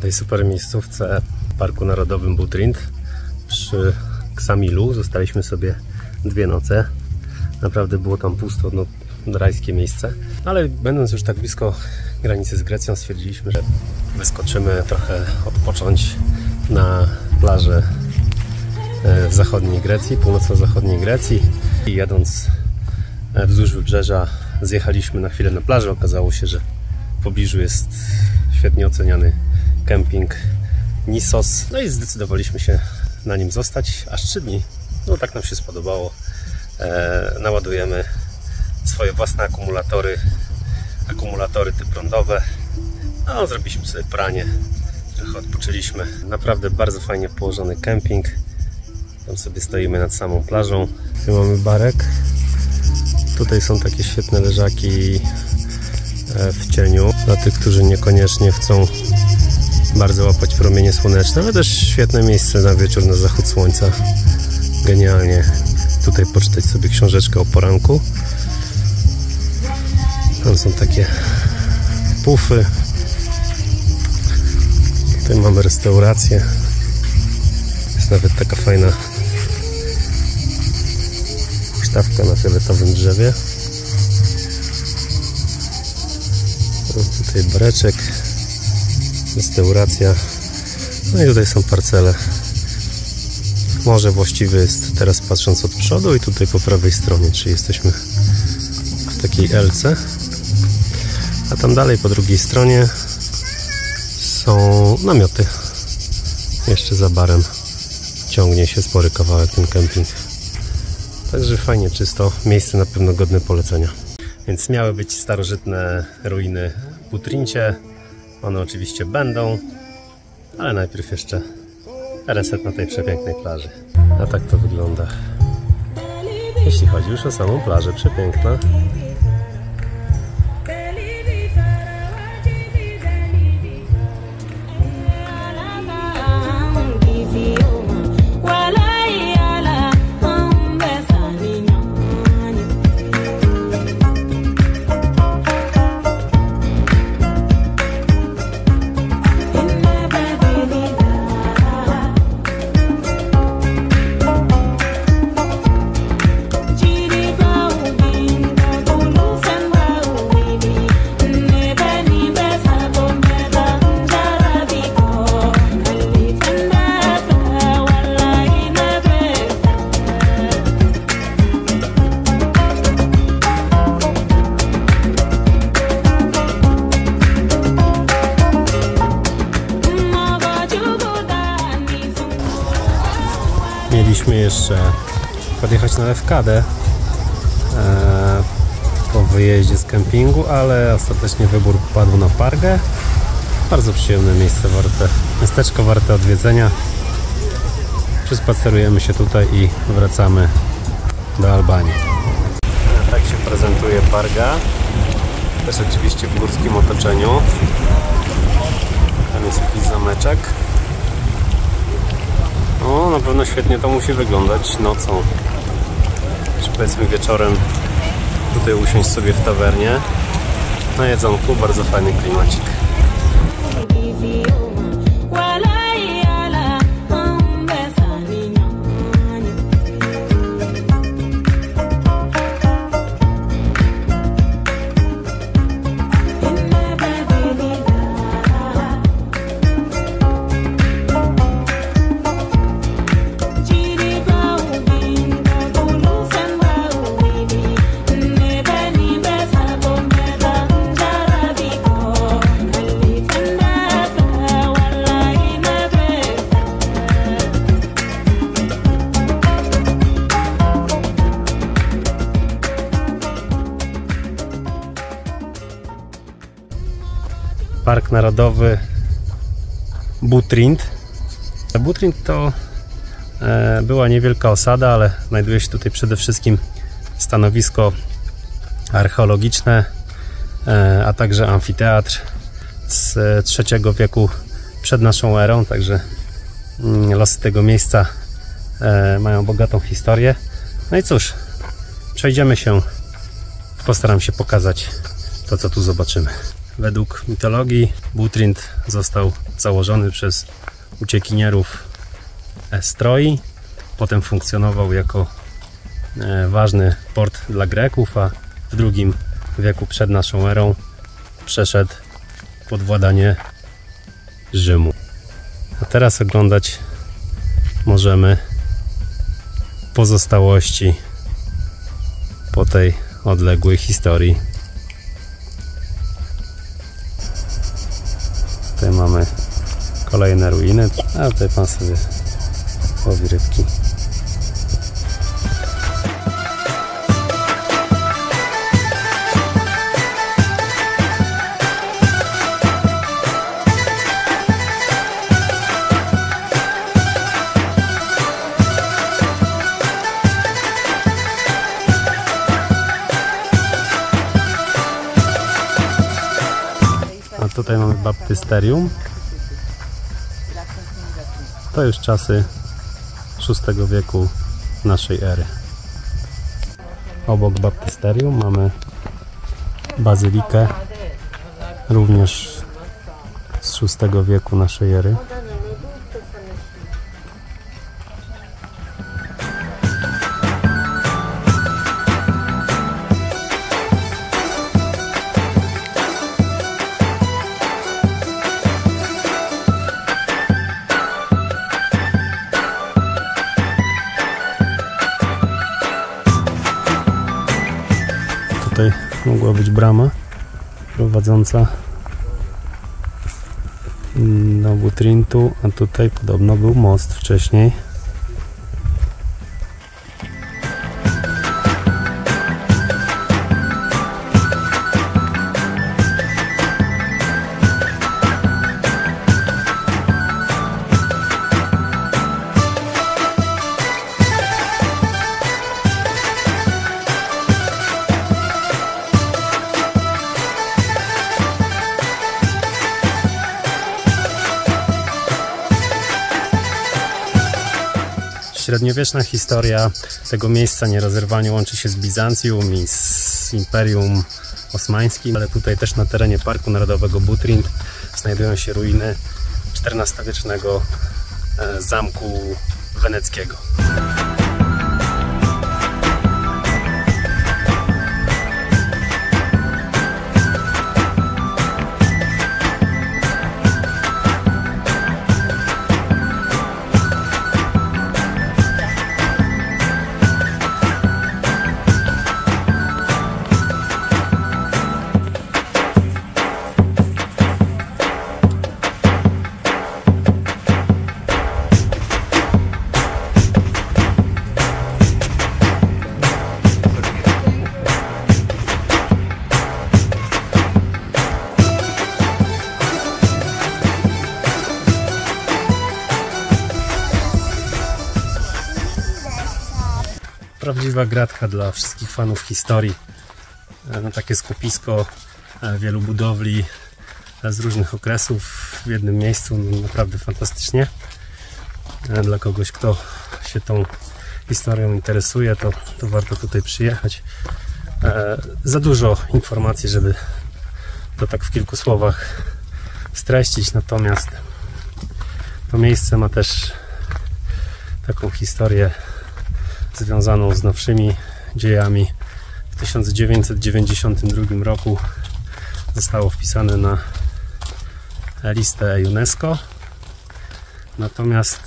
tej super miejscówce w Parku Narodowym Butrint przy Ksamilu zostaliśmy sobie 2 noce. Naprawdę było tam pusto, no rajskie miejsce. Ale będąc już tak blisko granicy z Grecją, stwierdziliśmy, że wyskoczymy trochę odpocząć na plażę w zachodniej Grecji, północno-zachodniej Grecji. I jadąc wzdłuż wybrzeża zjechaliśmy na chwilę na plażę. Okazało się, że w pobliżu jest świetnie oceniany kemping Nissos. No i zdecydowaliśmy się na nim zostać aż 3 dni. No tak nam się spodobało. Naładujemy swoje własne akumulatory te prądowe. No, zrobiliśmy sobie pranie, trochę odpoczęliśmy. Naprawdę bardzo fajnie położony kemping. Tam sobie stoimy nad samą plażą. Tu mamy barek. Tutaj są takie świetne leżaki w cieniu dla tych, którzy niekoniecznie chcą bardzo łapać promienie słoneczne, ale też świetne miejsce na wieczór, na zachód słońca. Genialnie tutaj poczytać sobie książeczkę o poranku. Tam są takie pufy. Tutaj mamy restaurację. Jest nawet taka fajna huśtawka na fioletowym drzewie. Tutaj bareczek, restauracja. No i tutaj są parcele. Morze właściwie jest teraz, patrząc od przodu, i tutaj po prawej stronie, czyli jesteśmy w takiej elce. A tam dalej po drugiej stronie są namioty. Jeszcze za barem ciągnie się spory kawałek ten kemping. Także fajnie, czysto. Miejsce na pewno godne polecenia. Więc miały być starożytne ruiny w Butrincie. One oczywiście będą, ale najpierw jeszcze reset na tej przepięknej plaży. A tak to wygląda, jeśli chodzi już o samą plażę. Przepiękna. Mieliśmy jeszcze podjechać na Lefkadę po wyjeździe z kempingu, ale ostatecznie wybór padł na Pargę. Bardzo przyjemne miejsce, miasteczko warte odwiedzenia. Przespacerujemy się tutaj i wracamy do Albanii. Tak się prezentuje Parga. Też oczywiście w górskim otoczeniu. Tam jest jakiś zameczek. No, na pewno świetnie to musi wyglądać nocą. Czy powiedzmy wieczorem tutaj usiąść sobie w tawernie na jedzonku. Bardzo fajny klimacik. Park Narodowy Butrint. Butrint to była niewielka osada, ale znajduje się tutaj przede wszystkim stanowisko archeologiczne, a także amfiteatr z III wieku przed naszą erą, także losy tego miejsca mają bogatą historię. No i cóż, przejdziemy się, postaram się pokazać to, co tu zobaczymy. według mitologii Butrint został założony przez uciekinierów z Troi. Potem funkcjonował jako ważny port dla Greków, a w II wieku przed naszą erą przeszedł pod władanie Rzymu. A teraz oglądać możemy pozostałości po tej odległej historii. Tutaj mamy kolejne ruiny, a tutaj pan sobie łowi rybki. A tutaj mamy baptysterium. To już czasy VI wieku naszej ery. Obok baptysterium mamy bazylikę, również z VI wieku naszej ery. Tutaj mogła być brama prowadząca do Butrintu, a tutaj podobno był most wcześniej. Średniowieczna historia tego miejsca nierozerwanie łączy się z Bizancjum i z Imperium Osmańskim, ale tutaj też na terenie Parku Narodowego Butrint znajdują się ruiny XIV-wiecznego zamku weneckiego. Prawdziwa gratka dla wszystkich fanów historii. Takie skupisko wielu budowli z różnych okresów w jednym miejscu. Naprawdę fantastycznie. Dla kogoś, kto się tą historią interesuje, to warto tutaj przyjechać. Za dużo informacji, żeby to tak w kilku słowach streścić, natomiast to miejsce ma też taką historię związaną z nowszymi dziejami. W 1992 roku zostało wpisane na listę UNESCO, natomiast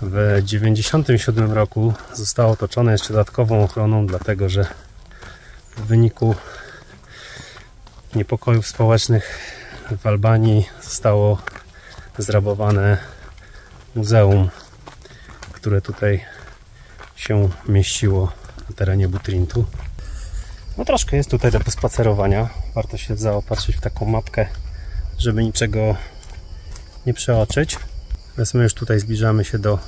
w 1997 roku zostało otoczone jeszcze dodatkową ochroną, dlatego że w wyniku niepokojów społecznych w Albanii zostało zrabowane muzeum, które tutaj się mieściło na terenie Butrintu. No troszkę jest tutaj do pospacerowania. Warto się zaopatrzyć w taką mapkę, żeby niczego nie przeoczyć. Teraz my już tutaj zbliżamy się do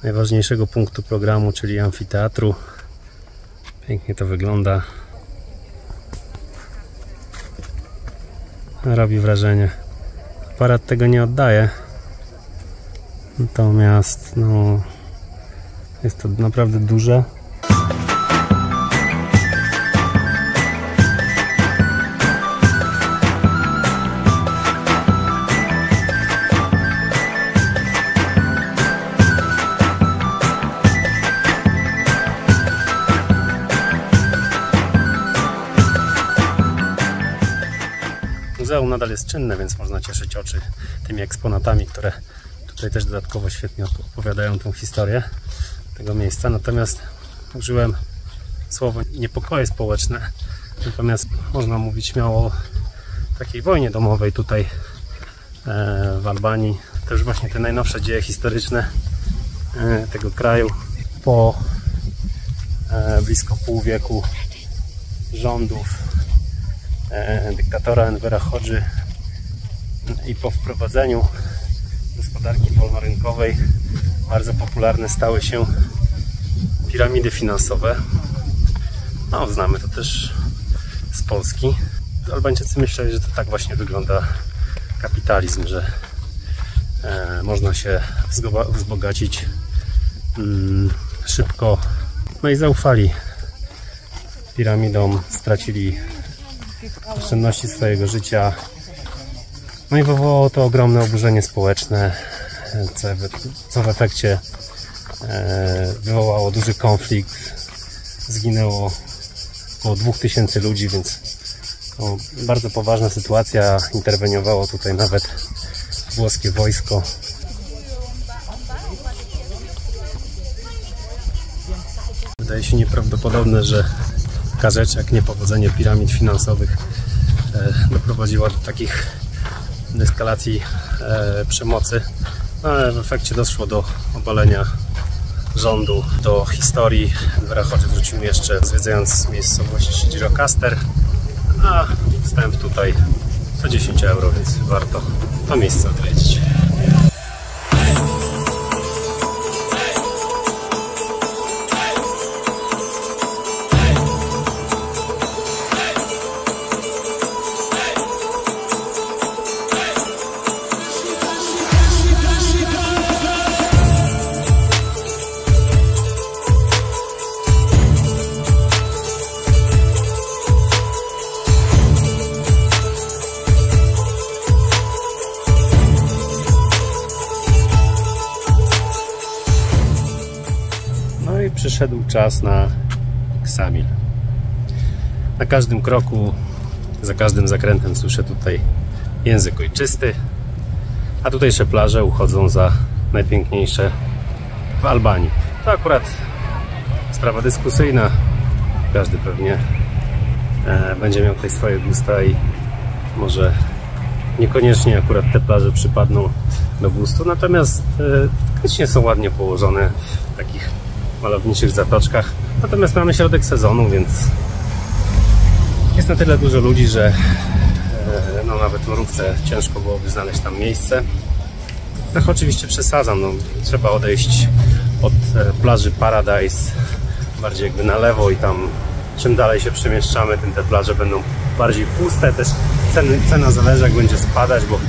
najważniejszego punktu programu, czyli amfiteatru. Pięknie to wygląda. Robi wrażenie. Aparat tego nie oddaje. Natomiast no, jest to naprawdę duże. muzeum nadal jest czynne, więc można cieszyć oczy tymi eksponatami, które tutaj też dodatkowo świetnie opowiadają tą historię tego miejsca. Natomiast użyłem słowo niepokoje społeczne, natomiast można mówić śmiało o takiej wojnie domowej tutaj w Albanii. To już właśnie te najnowsze dzieje historyczne tego kraju po blisko pół wieku rządów dyktatora Envera Hodży i po wprowadzeniu gospodarki wolnorynkowej bardzo popularne stały się piramidy finansowe. No, znamy to też z Polski. Albańczycy myśleli, że to tak właśnie wygląda kapitalizm, że można się wzbogacić szybko. No i zaufali piramidom, stracili oszczędności swojego życia. No i wywołało to ogromne oburzenie społeczne, co w efekcie wywołało duży konflikt. Zginęło około 2000 ludzi, więc no, bardzo poważna sytuacja. Interweniowało tutaj nawet włoskie wojsko. Wydaje się nieprawdopodobne, że taka rzecz jak niepowodzenie piramid finansowych doprowadziła do takich eskalacji przemocy, ale w efekcie doszło do obalenia rządu. Do historii Envera Hodży wrócimy jeszcze zwiedzając miejscowość Gjirokastër, a wstęp tutaj to 10 euro, więc warto to miejsce odwiedzić. Przyszedł czas na Ksamil. Na każdym kroku, za każdym zakrętem słyszę tutaj język ojczysty, a tutejsze plaże uchodzą za najpiękniejsze w Albanii. To akurat sprawa dyskusyjna. Każdy pewnie będzie miał tutaj swoje gusta i może niekoniecznie akurat te plaże przypadną do gustu, natomiast faktycznie są ładnie położone w takich malowniczych zatoczkach. Natomiast mamy środek sezonu, więc jest na tyle dużo ludzi, że no, nawet mrówce ciężko byłoby znaleźć tam miejsce. Tak, oczywiście przesadzam, no, trzeba odejść od plaży Paradise bardziej jakby na lewo i tam czym dalej się przemieszczamy, tym te plaże będą bardziej puste. Też cena zależek będzie spadać, bo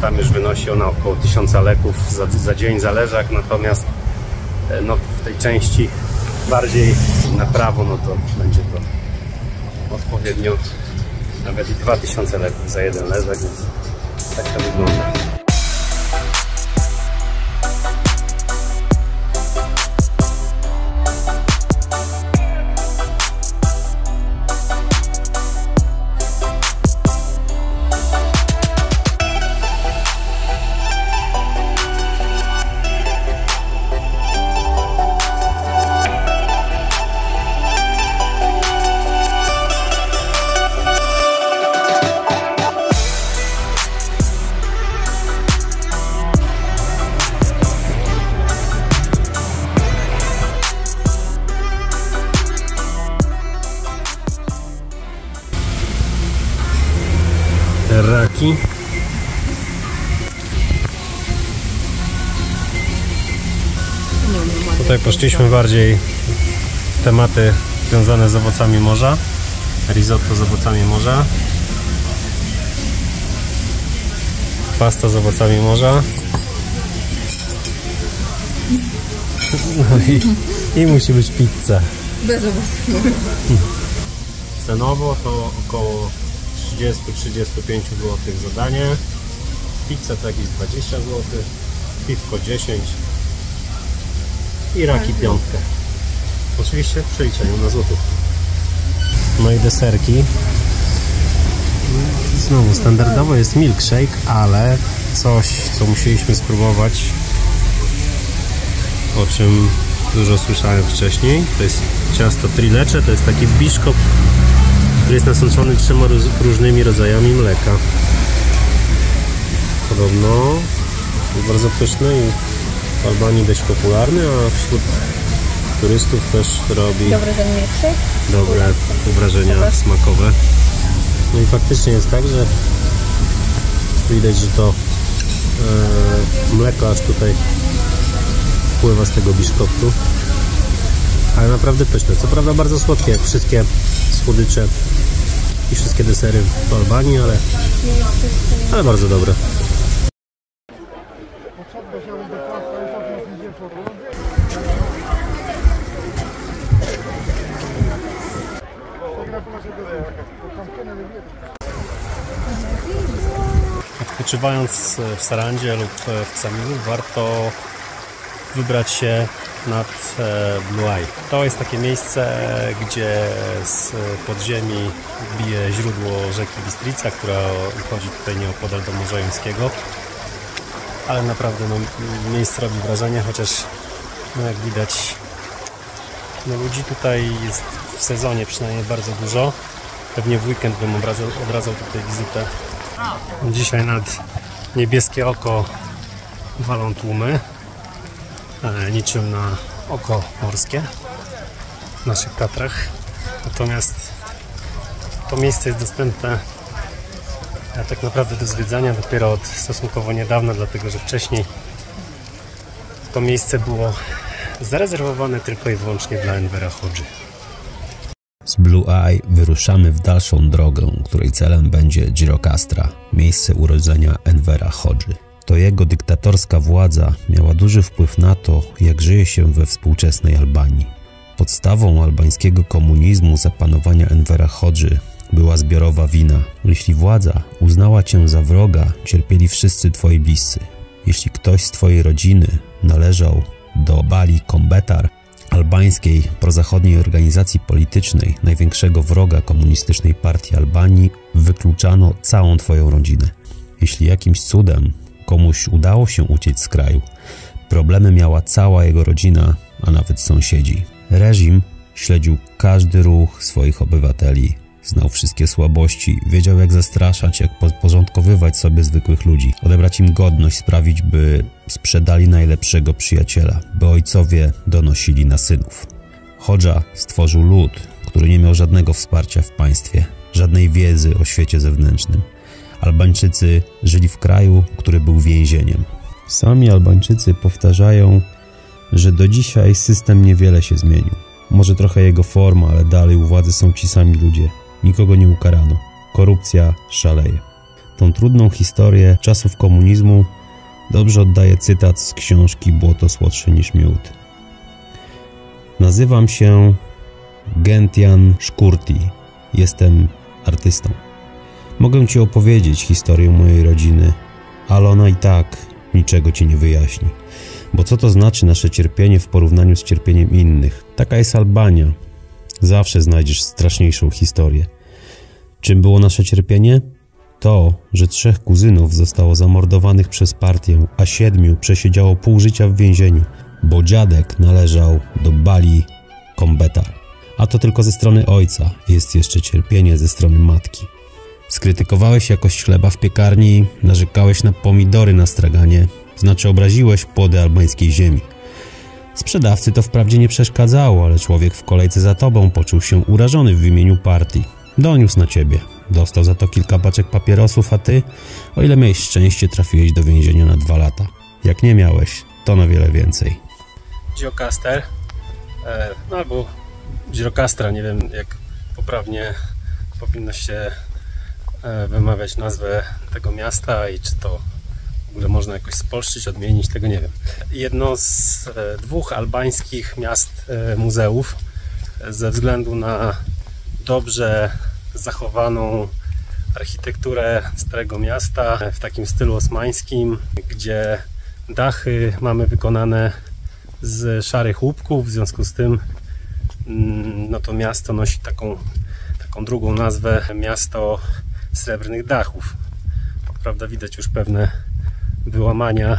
tam już wynosi ona około 1000 leków za dzień zależak, natomiast no, w tej części bardziej na prawo, no to będzie to odpowiednio nawet i 2000 leków za jeden leżak, więc tak to wygląda. Raki. Tutaj poszliśmy bardziej w tematy związane z owocami morza. Risotto z owocami morza. Pasta z owocami morza. No i musi być pizza. Bez owoców morza. Cenowo to około 30-35 zł za danie. Pizza to jakieś 20 zł, piwko 10 i raki 5. Oczywiście w przeliczeniu na złotówkę. No i deserki. Znowu standardowo jest milkshake, ale coś, co musieliśmy spróbować, o czym dużo słyszałem wcześniej, to jest ciasto trilecze, to jest taki biszkopt, który jest nasączony 3 różnymi rodzajami mleka. Podobno jest bardzo pyszny i w Albanii dość popularny, a wśród turystów też robi dobre wrażenia smakowe. No i faktycznie jest tak, że widać, że to mleko aż tutaj pływa z tego biszkoptu, ale naprawdę pyszne. Co prawda bardzo słodkie, jak wszystkie słodycze i wszystkie desery w Albanii, ale bardzo dobre. Odpoczywając w Sarandzie lub w Ksamilu warto wybrać się nad Blue Eye. To jest takie miejsce, gdzie z podziemi bije źródło rzeki Bistrica, która chodzi tutaj nieopodal do Morza Jońskiego. Ale naprawdę miejsce robi wrażenie, chociaż jak widać ludzi tutaj jest w sezonie przynajmniej bardzo dużo. Pewnie w weekend bym odradzał tutaj wizytę. Dzisiaj nad niebieskie oko walą tłumy, niczym na oko morskie w naszych Tatrach. Natomiast to miejsce jest dostępne tak naprawdę do zwiedzania dopiero od stosunkowo niedawna, dlatego że wcześniej to miejsce było zarezerwowane tylko i wyłącznie dla Envera Hodży. Z Blue Eye wyruszamy w dalszą drogę, której celem będzie Gjirokastra, miejsce urodzenia Envera Hodży. To jego dyktatorska władza miała duży wpływ na to, jak żyje się we współczesnej Albanii. Podstawą albańskiego komunizmu za panowania Envera Hodży była zbiorowa wina. Jeśli władza uznała cię za wroga, cierpieli wszyscy twoi bliscy. Jeśli ktoś z twojej rodziny należał do Bali Kombetar, albańskiej prozachodniej organizacji politycznej, największego wroga komunistycznej partii Albanii, wykluczano całą twoją rodzinę. Jeśli jakimś cudem komuś udało się uciec z kraju, problemy miała cała jego rodzina, a nawet sąsiedzi. Reżim śledził każdy ruch swoich obywateli, znał wszystkie słabości, wiedział jak zastraszać, jak podporządkowywać sobie zwykłych ludzi, odebrać im godność, sprawić, by sprzedali najlepszego przyjaciela, by ojcowie donosili na synów. Hodża stworzył lud, który nie miał żadnego wsparcia w państwie, żadnej wiedzy o świecie zewnętrznym. Albańczycy żyli w kraju, który był więzieniem. Sami Albańczycy powtarzają, że do dzisiaj system niewiele się zmienił. Może trochę jego forma, ale dalej u władzy są ci sami ludzie. Nikogo nie ukarano. Korupcja szaleje. Tą trudną historię czasów komunizmu dobrze oddaje cytat z książki Błoto słodsze niż miód. Nazywam się Gentian Szkurti. Jestem artystą. Mogę ci opowiedzieć historię mojej rodziny, ale ona i tak niczego ci nie wyjaśni. Bo co to znaczy nasze cierpienie w porównaniu z cierpieniem innych? Taka jest Albania. Zawsze znajdziesz straszniejszą historię. Czym było nasze cierpienie? To, że 3 kuzynów zostało zamordowanych przez partię, a 7 przesiedziało pół życia w więzieniu, bo dziadek należał do Bali Kombetar. A to tylko ze strony ojca. Jest jeszcze cierpienie ze strony matki. Skrytykowałeś jakość chleba w piekarni, narzekałeś na pomidory na straganie, znaczy obraziłeś płody albańskiej ziemi. Sprzedawcy to wprawdzie nie przeszkadzało, ale człowiek w kolejce za tobą poczuł się urażony w imieniu partii. Doniósł na ciebie. Dostał za to kilka paczek papierosów, a ty, o ile miałeś szczęście, trafiłeś do więzienia na 2 lata. Jak nie miałeś, to na wiele więcej. Gjirokastra, albo Gjirokastra, nie wiem jak poprawnie powinno się wymawiać nazwę tego miasta i czy to w ogóle można jakoś spolszczyć, odmienić, tego nie wiem. Jedno z 2 albańskich miast muzeów ze względu na dobrze zachowaną architekturę Starego Miasta w takim stylu osmańskim, gdzie dachy mamy wykonane z szarych łupków, w związku z tym no to miasto nosi taką drugą nazwę, miasto srebrnych dachów. Prawda, widać już pewne wyłamania,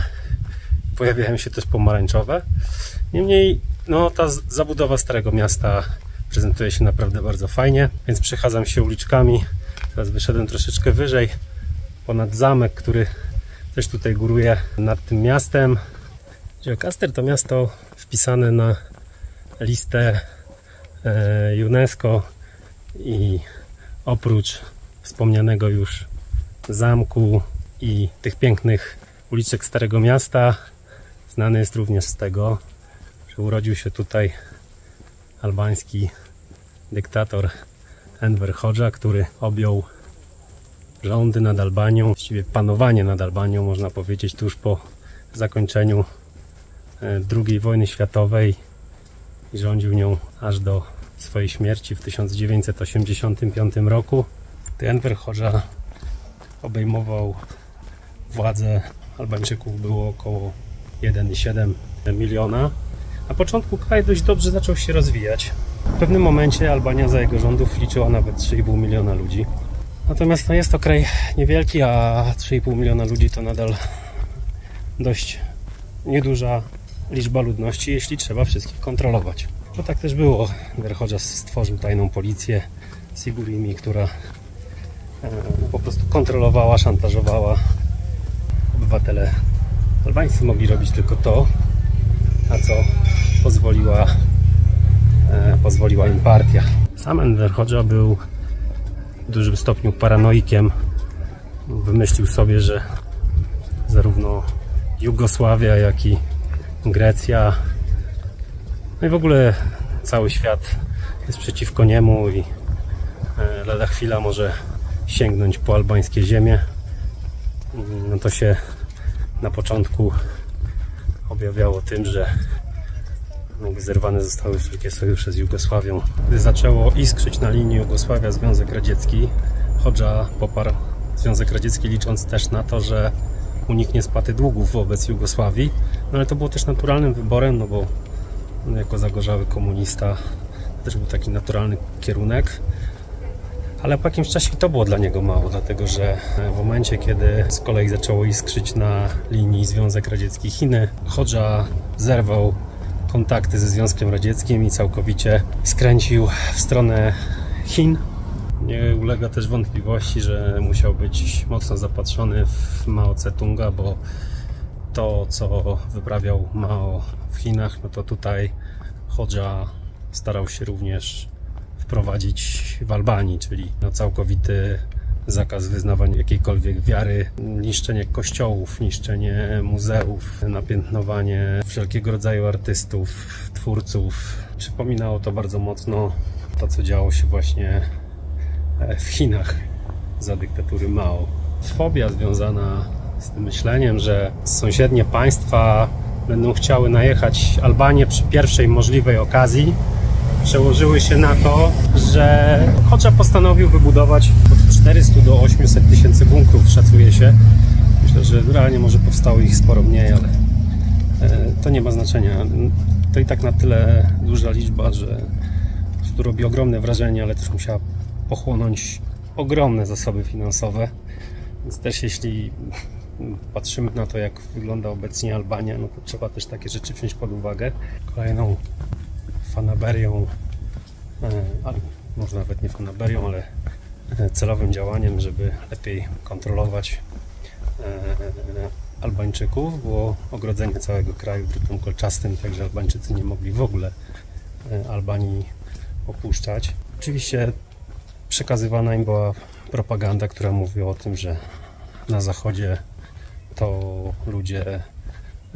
pojawiają się też pomarańczowe. Niemniej no, ta zabudowa Starego Miasta prezentuje się naprawdę bardzo fajnie, więc przechadzam się uliczkami. Teraz wyszedłem troszeczkę wyżej, ponad zamek, który też tutaj góruje nad tym miastem. Gjirokastr to miasto wpisane na listę UNESCO i oprócz wspomnianego już zamku i tych pięknych uliczek Starego Miasta znany jest również z tego, że urodził się tutaj albański dyktator Enver Hoxha, który objął rządy nad Albanią, właściwie panowanie nad Albanią, można powiedzieć, tuż po zakończeniu II wojny światowej i rządził nią aż do swojej śmierci w 1985 roku. Gdy Enver Hoxha obejmował władzę, Albańczyków było około 1,7 miliona. Na początku kraj dość dobrze zaczął się rozwijać. W pewnym momencie Albania za jego rządów liczyła nawet 3,5 miliona ludzi. Natomiast no, jest to kraj niewielki, a 3,5 miliona ludzi to nadal dość nieduża liczba ludności, jeśli trzeba wszystkich kontrolować. Bo tak też było. Enver Hoxha stworzył tajną policję Sigurimi, która po prostu kontrolowała, szantażowała. Obywatele albańscy mogli robić tylko to, na co pozwoliła im partia. Sam Enver Hoxha był w dużym stopniu paranoikiem. Wymyślił sobie, że zarówno Jugosławia, jak i Grecja, no i w ogóle cały świat jest przeciwko niemu i lada chwila może sięgnąć po albańskie ziemię. No to się na początku objawiało tym, że zerwane zostały wszelkie sojusze z Jugosławią. Gdy zaczęło iskrzyć na linii Jugosławia-Związek Radziecki, Hoxha poparł Związek Radziecki, licząc też na to, że uniknie spłaty długów wobec Jugosławii. No ale to było też naturalnym wyborem, no bo jako zagorzały komunista to też był taki naturalny kierunek. Ale po jakimś czasie to było dla niego mało, dlatego że w momencie, kiedy z kolei zaczęło iskrzyć na linii Związek Radziecki-Chiny, Hoxha zerwał kontakty ze Związkiem Radzieckim i całkowicie skręcił w stronę Chin. Nie ulega też wątpliwości, że musiał być mocno zapatrzony w Mao Tse-tunga, bo to, co wyprawiał Mao w Chinach, no to tutaj Hoxha starał się również wprowadzić w Albanii, czyli całkowity zakaz wyznawania jakiejkolwiek wiary, niszczenie kościołów, niszczenie muzeów, napiętnowanie wszelkiego rodzaju artystów, twórców. Przypominało to bardzo mocno to, co działo się właśnie w Chinach za dyktatury Mao. Fobia związana z tym myśleniem, że sąsiednie państwa będą chciały najechać Albanię przy pierwszej możliwej okazji, przełożyły się na to, że Hoxha postanowił wybudować od 400 do 800 tysięcy bunkrów, szacuje się. Myślę, że realnie może powstało ich sporo mniej, ale to nie ma znaczenia. To i tak na tyle duża liczba, że po prostu robi ogromne wrażenie, ale też musiała pochłonąć ogromne zasoby finansowe. Więc też jeśli patrzymy na to, jak wygląda obecnie Albania, no to trzeba też takie rzeczy wziąć pod uwagę. Kolejną fanaberią, może nawet nie fanaberią, ale celowym działaniem, żeby lepiej kontrolować Albańczyków, było ogrodzenie całego kraju drutem kolczastym, tak że Albańczycy nie mogli w ogóle Albanii opuszczać. Oczywiście przekazywana im była propaganda, która mówiła o tym, że na zachodzie to ludzie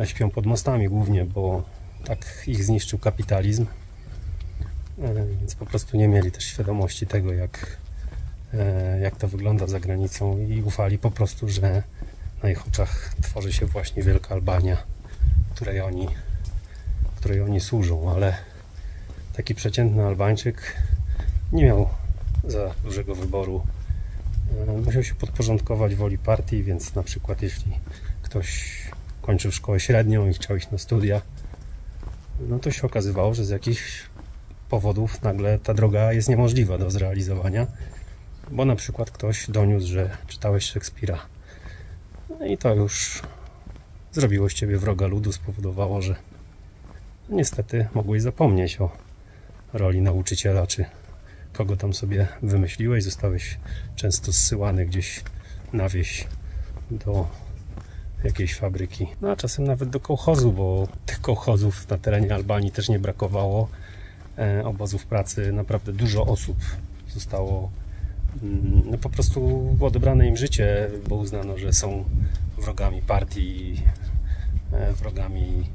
śpią pod mostami głównie, bo tak ich zniszczył kapitalizm, więc po prostu nie mieli też świadomości tego, jak to wygląda za granicą i ufali po prostu, że na ich oczach tworzy się właśnie Wielka Albania, której oni służą, ale taki przeciętny Albańczyk nie miał za dużego wyboru. Musiał się podporządkować woli partii, więc na przykład jeśli ktoś kończył szkołę średnią i chciał iść na studia, no to się okazywało, że z jakichś powodów nagle ta droga jest niemożliwa do zrealizowania bo na przykład ktoś doniósł, że czytałeś Szekspira. No i to już zrobiło z ciebie wroga ludu, spowodowało, że niestety mogłeś zapomnieć o roli nauczyciela, czy kogo tam sobie wymyśliłeś. Zostałeś często zsyłany gdzieś na wieś do jakiejś fabryki, no a czasem nawet do kołchozu, bo tych kołchozów na terenie Albanii też nie brakowało. Obozów pracy, naprawdę dużo osób zostało no po prostu odebrane im życie, bo uznano, że są wrogami partii, wrogami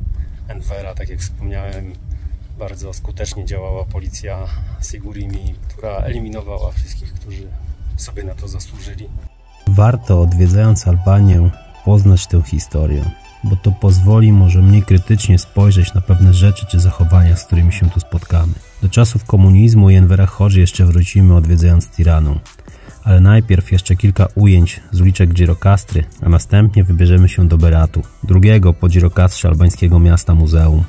Envera. Tak jak wspomniałem, bardzo skutecznie działała policja Sigurimi, która eliminowała wszystkich, którzy sobie na to zasłużyli. Warto, odwiedzając Albanię, poznać tę historię, bo to pozwoli może mniej krytycznie spojrzeć na pewne rzeczy czy zachowania, z którymi się tu spotkamy. Do czasów komunizmu i Envera Hodży jeszcze wrócimy, odwiedzając Tiranę. Ale najpierw jeszcze kilka ujęć z uliczek Gjirokastry, a następnie wybierzemy się do Beratu, drugiego po Gjirokastrze albańskiego miasta muzeum.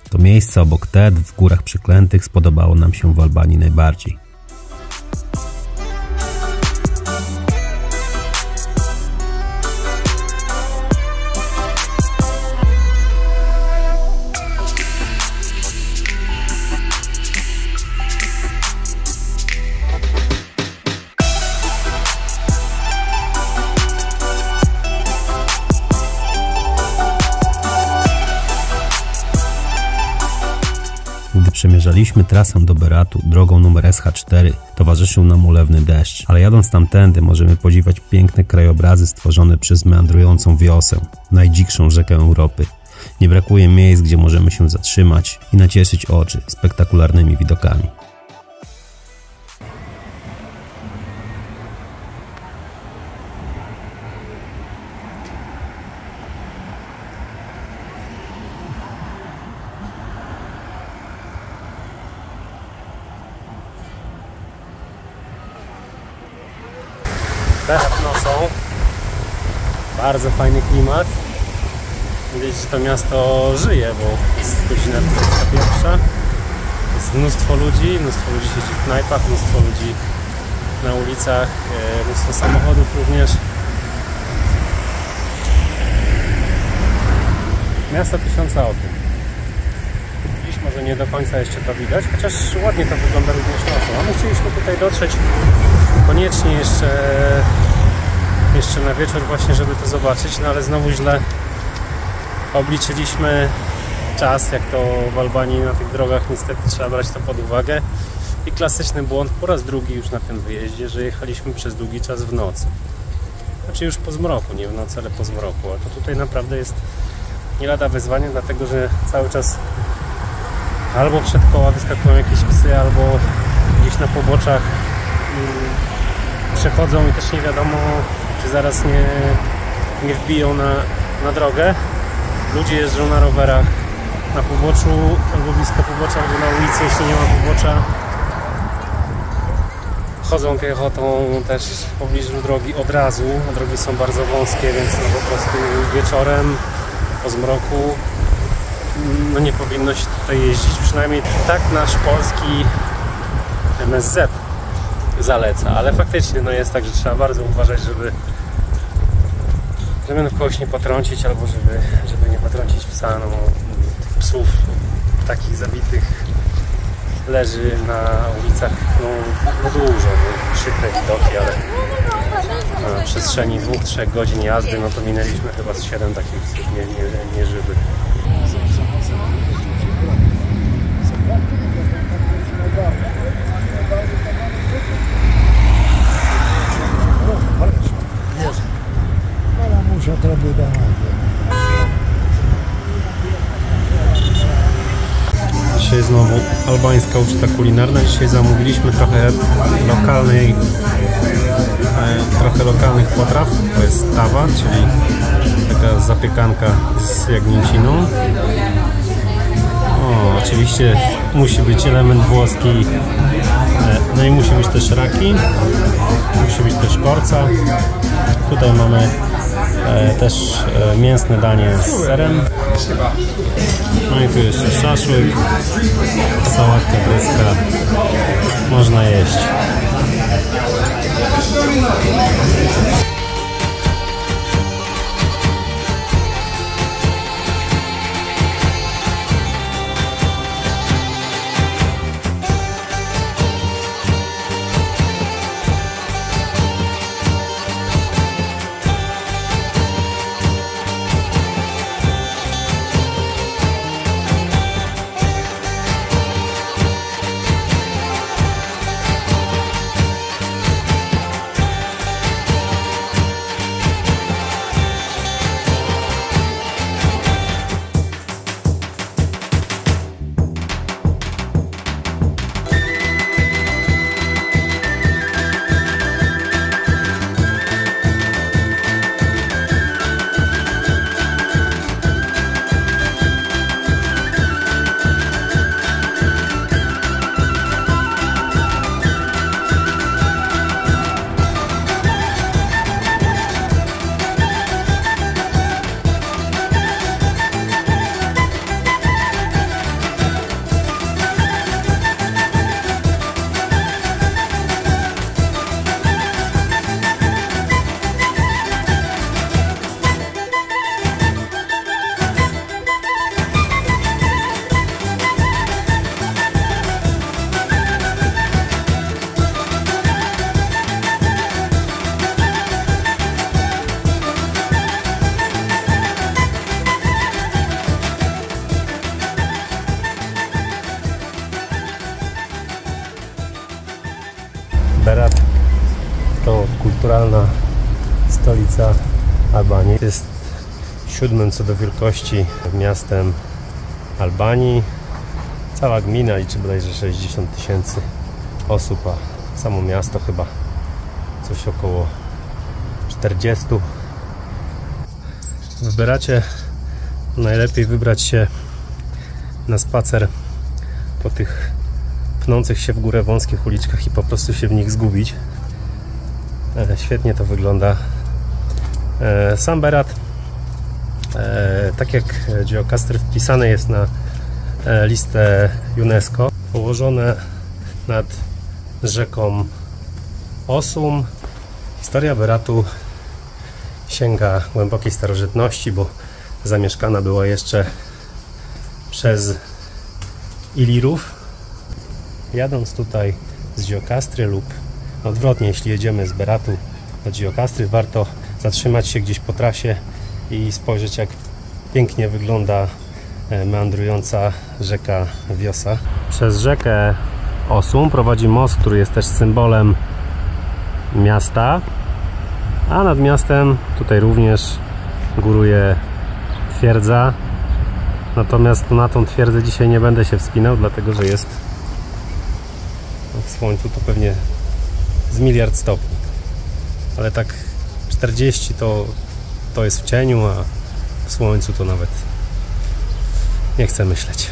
To miejsce obok Tet w Górach Przeklętych spodobało nam się w Albanii najbardziej. Gdy przemierzaliśmy trasę do Beratu drogą numer SH4, towarzyszył nam ulewny deszcz, ale jadąc tamtędy możemy podziwiać piękne krajobrazy stworzone przez meandrującą Wiosę, najdzikszą rzekę Europy. Nie brakuje miejsc, gdzie możemy się zatrzymać i nacieszyć oczy spektakularnymi widokami. Berat nocą, bardzo fajny klimat. Widać, że to miasto żyje, bo jest godzina 21. Jest mnóstwo ludzi siedzi w knajpach, mnóstwo ludzi na ulicach, mnóstwo samochodów również. Miasto tysiąca okien. Dziś może nie do końca jeszcze to widać, chociaż ładnie to wygląda również nocą. A my chcieliśmy tutaj dotrzeć koniecznie jeszcze na wieczór właśnie, żeby to zobaczyć, no ale znowu źle obliczyliśmy czas, jak to w Albanii na tych drogach niestety trzeba brać to pod uwagę. I klasyczny błąd po raz drugi już na tym wyjeździe, że jechaliśmy przez długi czas w nocy. Znaczy już po zmroku, nie w nocy, ale po zmroku. A to tutaj naprawdę jest nie lada wyzwanie, dlatego że cały czas albo przed koła wyskakują jakieś psy, albo gdzieś na poboczach przechodzą i też nie wiadomo, czy zaraz nie wbiją na drogę. Ludzie jeżdżą na rowerach na poboczu albo blisko pobocza, albo na ulicy, jeśli nie ma pobocza. Chodzą piechotą też w pobliżu drogi od razu. Drogi są bardzo wąskie, więc no po prostu wieczorem po zmroku no nie powinno się tutaj jeździć. Przynajmniej tak nasz polski MSZ zaleca, ale faktycznie no jest tak, że trzeba bardzo uważać, żeby kogoś nie potrącić, albo żeby nie potrącić psa. No, tych psów takich zabitych leży na ulicach no dużo, przykre widoki, ale na przestrzeni 2-3 godzin jazdy no to minęliśmy chyba z 7 takich psów nieżywych. Dzisiaj znowu albańska uczta kulinarna. Dzisiaj zamówiliśmy trochę lokalnych potraw. To jest tawa, czyli taka zapiekanka z jagnięciną. Oczywiście musi być element włoski, no i musi być też raki, musi być też korca. Tutaj mamy też mięsne danie z serem. No i tu jeszcze szaszłyk, sałatka grecka. Można jeść. Berat to kulturalna stolica Albanii. Jest 7. co do wielkości miastem Albanii. Cała gmina liczy bodajże 60 000 osób, a samo miasto chyba coś około 40. W Beracie najlepiej wybrać się na spacer po tych pnących się w górę wąskich uliczkach i po prostu się w nich zgubić. Świetnie to wygląda. Sam Berat, tak jak Gjirokastr, wpisany jest na listę UNESCO, położone nad rzeką Osum. Historia Beratu sięga głębokiej starożytności, bo zamieszkana była jeszcze przez Ilirów. Jadąc tutaj z Gjirokastry lub odwrotnie, jeśli jedziemy z Beratu do Gjirokastry, warto zatrzymać się gdzieś po trasie i spojrzeć, jak pięknie wygląda meandrująca rzeka Vjosa. Przez rzekę Osum prowadzi most, który jest też symbolem miasta, a nad miastem tutaj również góruje twierdza. Natomiast na tą twierdzę dzisiaj nie będę się wspinał, dlatego że jest w słońcu to pewnie z 1 000 000 stopni, ale tak 40 to jest w cieniu, a w słońcu to nawet nie chcę myśleć.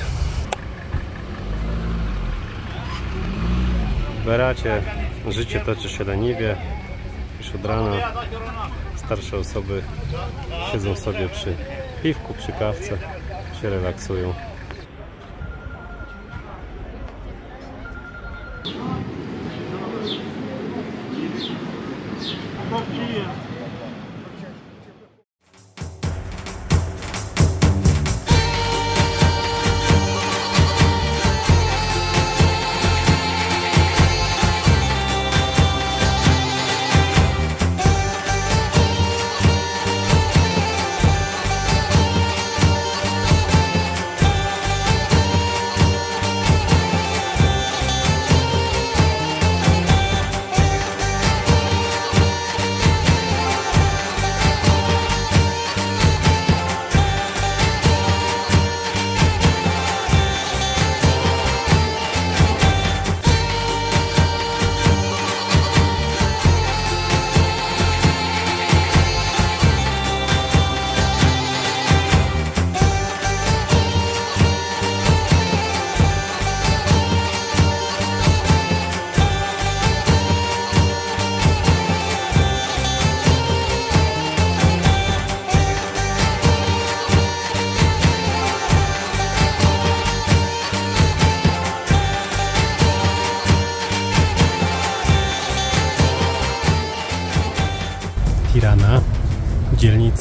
W Beracie życie toczy się leniwie. Już od rana starsze osoby siedzą sobie przy piwku, przy kawce, się relaksują.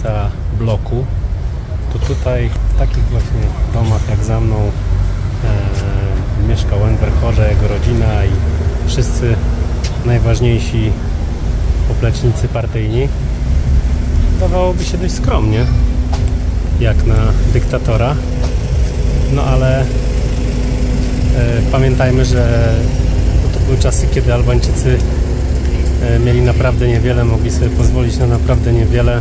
dzielnica bloku, to tutaj w takich właśnie domach jak za mną mieszkał Enver Hodża, jego rodzina i wszyscy najważniejsi poplecznicy partyjni. Dawałoby się dość skromnie, jak na dyktatora, no ale pamiętajmy, że to były czasy, kiedy Albańczycy mieli naprawdę niewiele, mogli sobie pozwolić na naprawdę niewiele,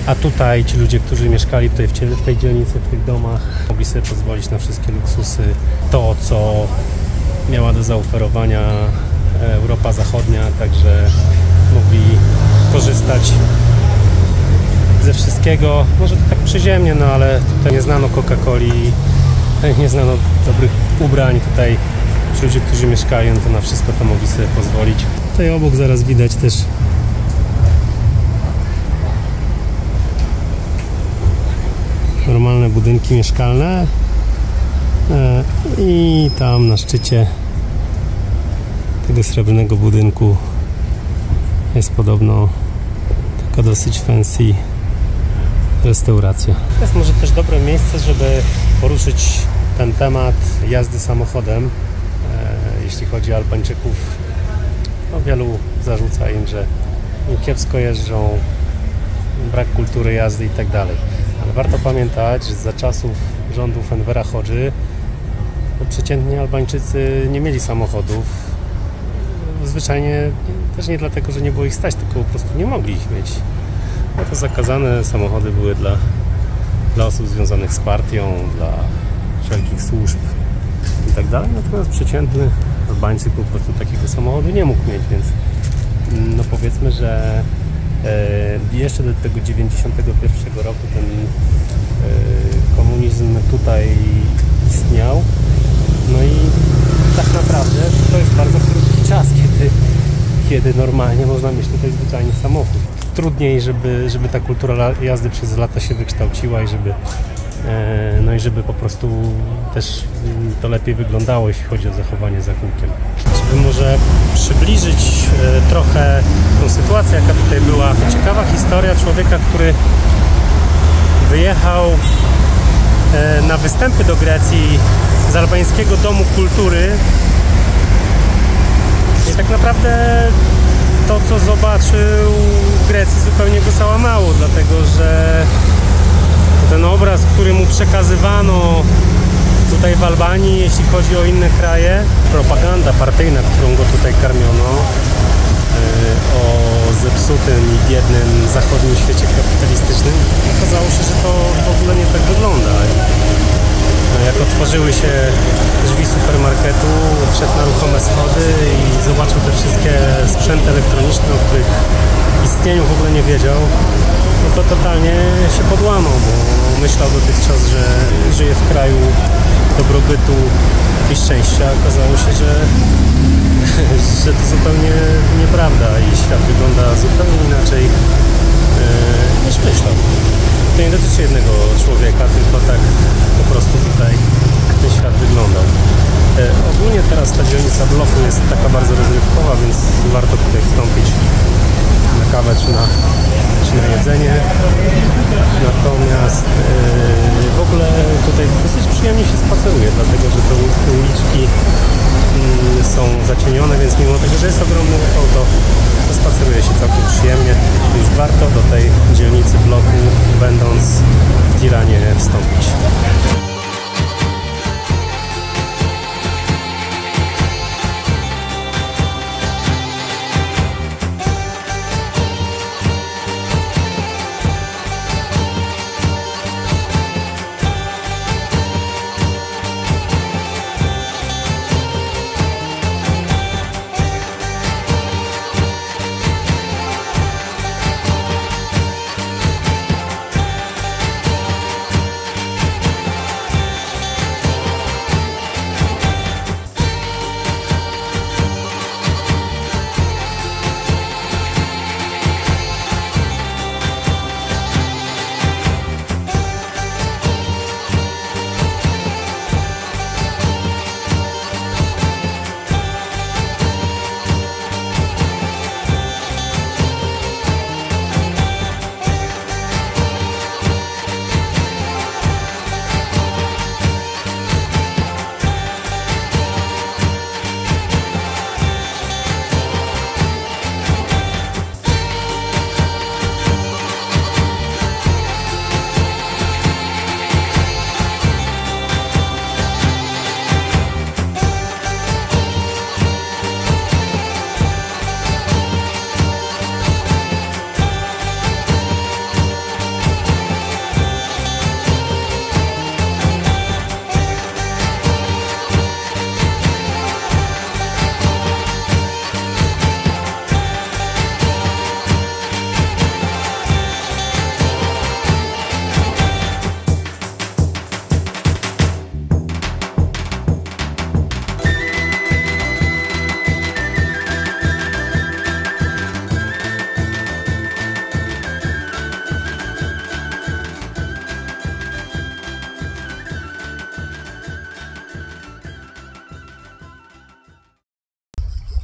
a tutaj ci ludzie, którzy mieszkali tutaj w tej dzielnicy, w tych domach, mogli sobie pozwolić na wszystkie luksusy, to co miała do zaoferowania Europa Zachodnia, także mogli korzystać ze wszystkiego, może to tak przyziemnie, no ale tutaj nie znano Coca-Coli, nie znano dobrych ubrań, tutaj ci ludzie, którzy mieszkają, to na wszystko to mogli sobie pozwolić. Tutaj obok zaraz widać też normalne budynki mieszkalne i tam na szczycie tego srebrnego budynku jest podobno taka dosyć fancy restauracja. To jest może też dobre miejsce, żeby poruszyć ten temat jazdy samochodem. Jeśli chodzi o Albańczyków, no wielu zarzuca im, że kiepsko jeżdżą, brak kultury jazdy i tak dalej. Ale warto pamiętać, że za czasów rządów Envera Hodży przeciętni Albańczycy nie mieli samochodów. Zwyczajnie też nie dlatego, że nie było ich stać, tylko po prostu nie mogli ich mieć. No to zakazane samochody były dla osób związanych z partią, dla wszelkich służb i tak dalej. Natomiast przeciętny Albańczyk po prostu takiego samochodu nie mógł mieć, więc no powiedzmy, że jeszcze do tego 91 roku ten komunizm tutaj istniał. No i tak naprawdę to jest bardzo krótki czas, kiedy normalnie można mieć tutaj zwyczajnie samochód. Trudniej, żeby ta kultura jazdy przez lata się wykształciła i żeby po prostu też to lepiej wyglądało, jeśli chodzi o zachowanie za kółkiem. Żeby może przybliżyć trochę tą sytuację, jaka tutaj była. Ciekawa historia człowieka, który wyjechał na występy do Grecji z albańskiego domu kultury i tak naprawdę to, co zobaczył w Grecji, zupełnie go załamało, dlatego że ten obraz, który mu przekazywano tutaj w Albanii, jeśli chodzi o inne kraje, propaganda partyjna, którą go tutaj karmiono, o zepsutym i biednym zachodnim świecie kapitalistycznym, okazało się, że to w ogóle nie tak wygląda. Jak otworzyły się drzwi supermarketu, wszedł na ruchome schody i zobaczył te wszystkie sprzęty elektroniczne, o których istnieniu w ogóle nie wiedział, no to totalnie się podłamał, bo myślał dotychczas, że żyje w kraju dobrobytu i szczęścia. Okazało się, że to zupełnie nieprawda i świat wygląda zupełnie inaczej niż myślał. To nie dotyczy jednego człowieka, tylko tak po prostu tutaj ten świat wyglądał. Ogólnie teraz ta dzielnica bloku jest taka bardzo rozrywkowa, więc warto tutaj wstąpić na kawę czy na jedzenie. Natomiast w ogóle tutaj dosyć przyjemnie się spaceruje, dlatego że te uliczki są zacienione, więc mimo tego, że jest ogromny upał, to spaceruje się całkiem przyjemnie, więc warto do tej dzielnicy bloku, będąc w Tiranie, wstąpić.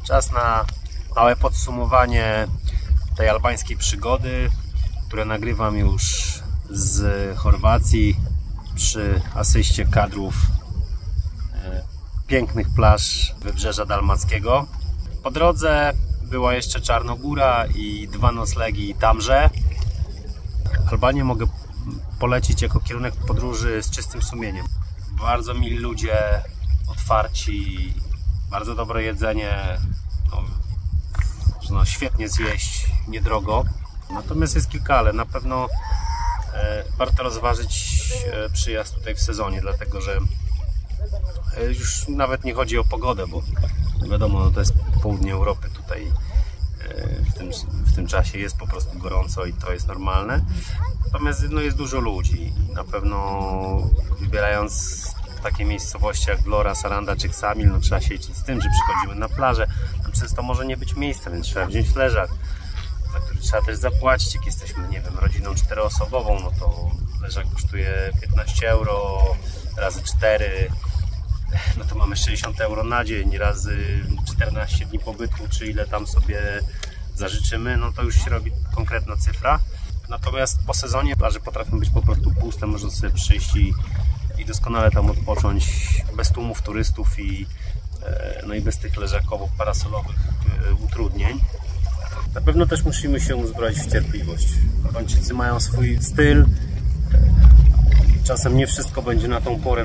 Czas na małe podsumowanie tej albańskiej przygody, które nagrywam już z Chorwacji przy asyście kadrów pięknych plaż Wybrzeża Dalmackiego. Po drodze była jeszcze Czarnogóra i 2 noclegi Tamże. Albanię mogę polecić jako kierunek podróży z czystym sumieniem. Bardzo mili ludzie, otwarci, bardzo dobre jedzenie, można świetnie zjeść, niedrogo. Natomiast jest kilka ale. Na pewno warto rozważyć przyjazd tutaj w sezonie, dlatego że już nawet nie chodzi o pogodę, bo wiadomo, to jest południe Europy, tutaj w tym czasie jest po prostu gorąco i to jest normalne. Natomiast jest dużo ludzi. Na pewno wybierając takie miejscowości jak Vlora, Saranda czy Ksamil, trzeba się liczyć z tym, że przychodzimy na plażę. Tam często może nie być miejsca, więc trzeba wziąć leżak, za który trzeba też zapłacić. Jak jesteśmy, nie wiem, rodziną 4-osobową, no to leżak kosztuje 15 euro razy 4, no to mamy 60 euro na dzień razy 14 dni pobytu, czy ile tam sobie zażyczymy, no to już się robi konkretna cyfra. Natomiast po sezonie plaże potrafią być po prostu puste, można sobie przyjść i doskonale tam odpocząć bez tłumów turystów i bez tych leżakowo-parasolowych utrudnień. Na pewno też musimy się uzbroić w cierpliwość. Albańczycy mają swój styl. Czasem nie wszystko będzie na tą porę,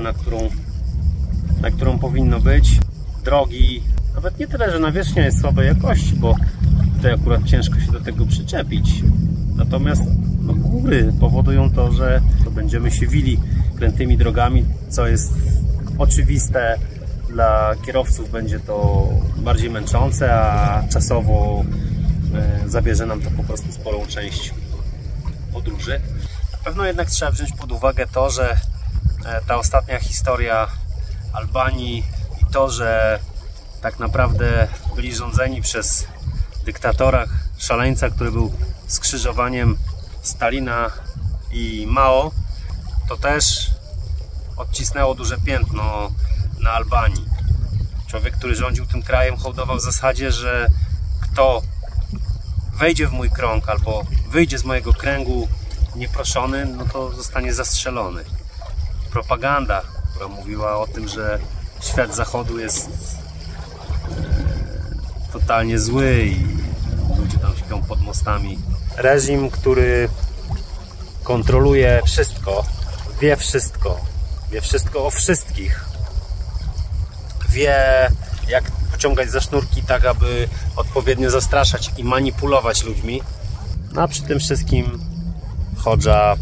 na którą powinno być. Drogi, nawet nie tyle, że nawierzchnia jest słabej jakości, bo tutaj akurat ciężko się do tego przyczepić. Natomiast góry powodują to, że będziemy się wili krętymi drogami, co jest oczywiste. Dla kierowców będzie to bardziej męczące, a czasowo zabierze nam to po prostu sporą część podróży. Na pewno jednak trzeba wziąć pod uwagę to, że ta ostatnia historia Albanii i to, że tak naprawdę byli rządzeni przez dyktatora, szaleńca, który był skrzyżowaniem Stalina i Mao, to też odcisnęło duże piętno na Albanii. Człowiek, który rządził tym krajem, hołdował w zasadzie, że kto wejdzie w mój krąg albo wyjdzie z mojego kręgu nieproszony, no to zostanie zastrzelony. Propaganda, która mówiła o tym, że świat zachodu jest totalnie zły i ludzie tam śpią pod mostami. Reżim, który kontroluje wszystko, wie wszystko o wszystkich, wie jak pociągać za sznurki tak, aby odpowiednio zastraszać i manipulować ludźmi. A przy tym wszystkim Hodża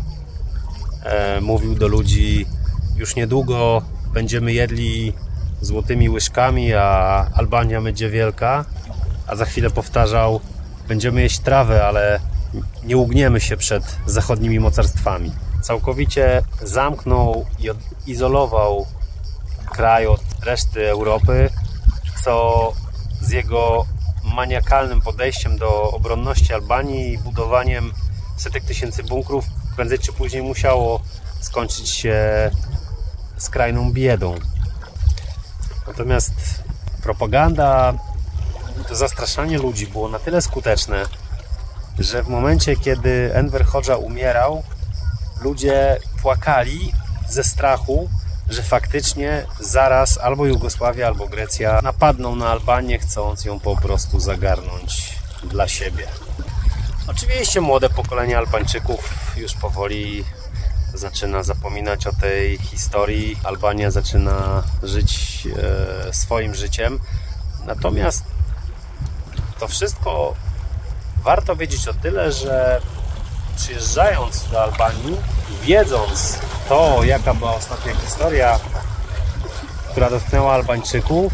mówił do ludzi: już niedługo będziemy jedli złotymi łyżkami, a Albania będzie wielka. A za chwilę powtarzał: będziemy jeść trawę, ale nie ugniemy się przed zachodnimi mocarstwami. Całkowicie zamknął i izolował kraj od reszty Europy, co z jego maniakalnym podejściem do obronności Albanii i budowaniem setek tysięcy bunkrów prędzej czy później musiało skończyć się skrajną biedą. Natomiast propaganda, to zastraszanie ludzi było na tyle skuteczne, że w momencie, kiedy Enver Hodża umierał, ludzie płakali ze strachu, że faktycznie zaraz albo Jugosławia, albo Grecja napadną na Albanię, chcąc ją po prostu zagarnąć dla siebie. Oczywiście młode pokolenie Albańczyków już powoli zaczyna zapominać o tej historii. Albania zaczyna żyć swoim życiem. Natomiast to wszystko warto wiedzieć o tyle, że przyjeżdżając do Albanii, wiedząc to, jaka była ostatnia historia, która dotknęła Albańczyków,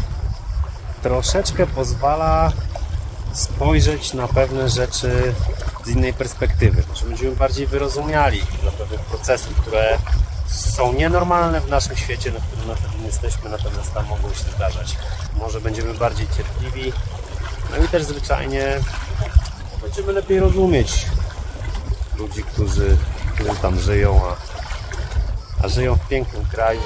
troszeczkę pozwala spojrzeć na pewne rzeczy z innej perspektywy, że będziemy bardziej wyrozumiali dla pewnych procesów, które są nienormalne w naszym świecie, na którym na pewno jesteśmy, natomiast tam mogą się zdarzać. Może będziemy bardziej cierpliwi, no i też zwyczajnie będziemy lepiej rozumieć ludzi, którzy tam żyją, a żyją w pięknym kraju.